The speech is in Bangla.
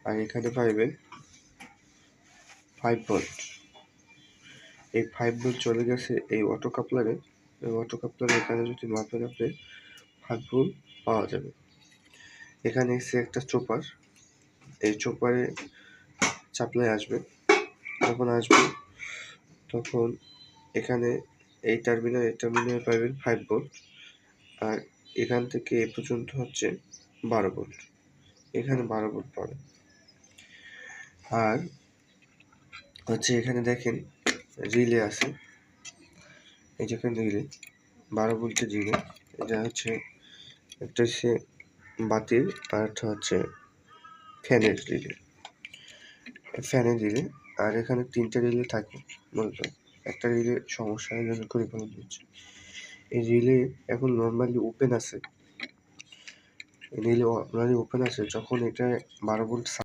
আর এখানে পাইবেন 5 ভোল্ট। এই 5 ভোল্ট চলে গেছে এই অটো কাপলারে। এই অটো কাপলারে এখানে যদি মাপেন আপনি 5 ভোল্ট পাওয়া যাবে। এখানে এসে একটা চোপার, এই চোপারে সাপ্লাই আসবে। যখন আসবে তখন এখানে এই টার্মিনালে পাবেন 5 ভোল্ট, আর এখান থেকে এ পর্যন্ত হচ্ছে 12 ভোল্ট। এখানে 12 ভোল্ট পাবেন। আর হচ্ছে এখানে দেখেন রিলে আছে, এই যেখানে রিলে 12 ভোল্টের রিলে, এটা হচ্ছে একটা হচ্ছে বাতির আর একটা হচ্ছে ফ্যানের রিলে, আর এখানে 3টে রিলে থাকে মূলত। একটা রিলে সমস্যা এই জন্য করে ফেলা হচ্ছে। এই রিলে এখন নর্মালি ওপেন আছে, যখন এটা 12 ভোল্ট